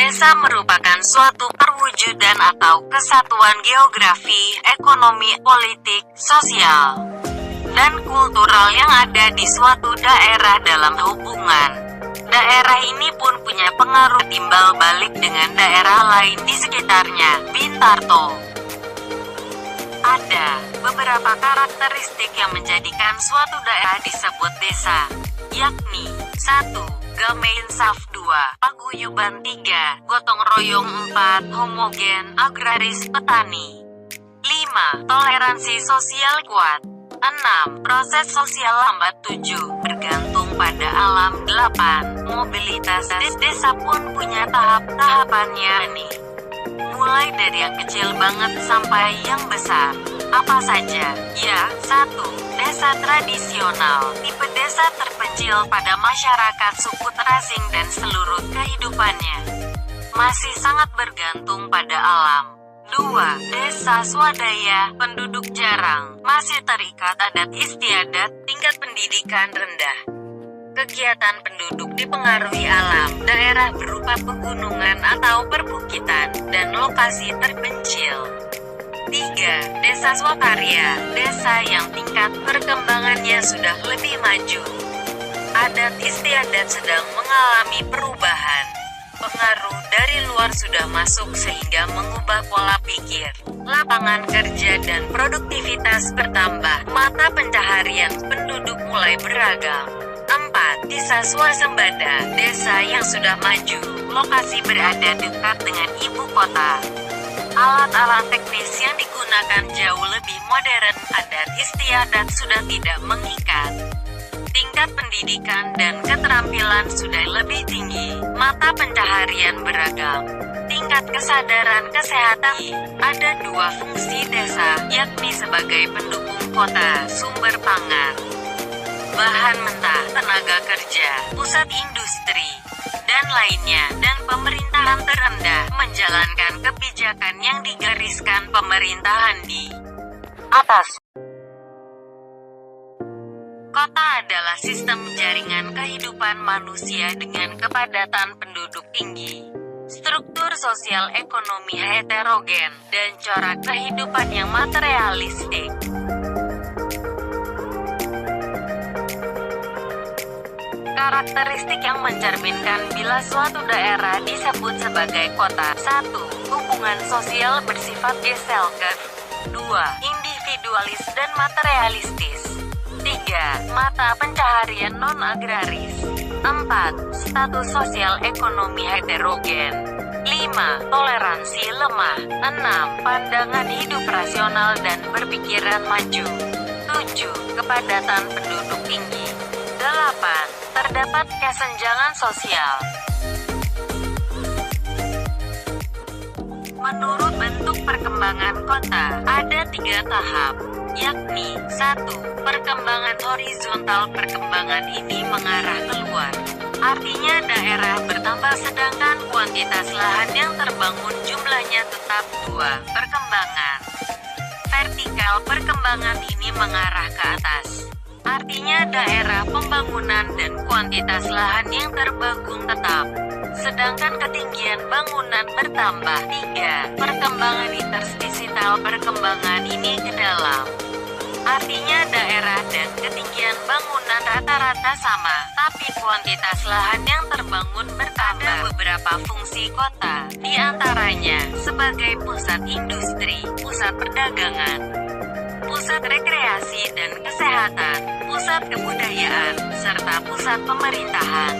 Desa merupakan suatu perwujudan atau kesatuan geografi, ekonomi, politik, sosial, dan kultural yang ada di suatu daerah dalam hubungan. Daerah ini pun punya pengaruh timbal balik dengan daerah lain di sekitarnya. Bintarto. Ada beberapa karakteristik yang menjadikan suatu daerah disebut desa, yakni 1. Gamein Saf 2, paguyuban 3, gotong royong 4, homogen, agraris, petani. 5. Toleransi sosial kuat. 6. Proses sosial lambat. 7. Bergantung pada alam. 8. Mobilitas desa pun punya tahap-tahapannya nih. Mulai dari yang kecil banget sampai yang besar. Apa saja? Ya, 1. Desa tradisional. Tipe desa terpencil pada masyarakat suku terasing dan seluruh kehidupannya masih sangat bergantung pada alam. 2. Desa swadaya, penduduk jarang, masih terikat adat istiadat, tingkat pendidikan rendah. Kegiatan penduduk dipengaruhi alam, daerah berupa pegunungan atau perbukitan, dan lokasi terpencil. 3. Desa swakarya, desa yang tingkat perkembangannya sudah lebih maju. Adat istiadat sedang mengalami perubahan. Pengaruh dari luar sudah masuk sehingga mengubah pola pikir. Lapangan kerja dan produktivitas bertambah, mata pencaharian penduduk mulai beragam. 4. Desa swasembada, desa yang sudah maju, lokasi berada dekat dengan ibu kota. Alat-alat teknis yang digunakan jauh lebih modern, adat istiadat sudah tidak mengikat. Tingkat pendidikan dan keterampilan sudah lebih tinggi, mata pencaharian beragam. Tingkat kesadaran kesehatan. Ada 2 fungsi desa, yakni sebagai pendukung kota, sumber pangan, bahan mentah, tenaga kerja, pusat industri, dan lainnya, dan pemerintahan terendah, menjalankan kebijakan yang digariskan pemerintahan di atas. Kota adalah sistem jaringan kehidupan manusia dengan kepadatan penduduk tinggi, struktur sosial ekonomi heterogen, dan corak kehidupan yang materialistik. Karakteristik yang mencerminkan bila suatu daerah disebut sebagai kota. 1. Hubungan sosial bersifat gesellschaft. 2. Individualis dan materialistis. 3. Mata pencaharian non-agraris. 4. Status sosial ekonomi heterogen. 5. Toleransi lemah. 6. Pandangan hidup rasional dan berpikiran maju. 7. Kepadatan penduduk tinggi. 8. Terdapat kesenjangan sosial. Menurut bentuk perkembangan kota, ada 3 tahap, yakni 1. Perkembangan horizontal. Perkembangan ini mengarah keluar. Artinya daerah bertambah sedangkan kuantitas lahan yang terbangun jumlahnya tetap. 2. Perkembangan vertikal. Perkembangan ini mengarah ke atas. Artinya daerah pembangunan dan kuantitas lahan yang terbangun tetap, sedangkan ketinggian bangunan bertambah. 3. Perkembangan interstisial. Perkembangan ini ke dalam. Artinya daerah dan ketinggian bangunan rata-rata sama, tapi kuantitas lahan yang terbangun bertambah. Ada beberapa fungsi kota, di antaranya sebagai pusat industri, pusat perdagangan, pusat rekreasi dan kesehatan, pusat kebudayaan, serta pusat pemerintahan.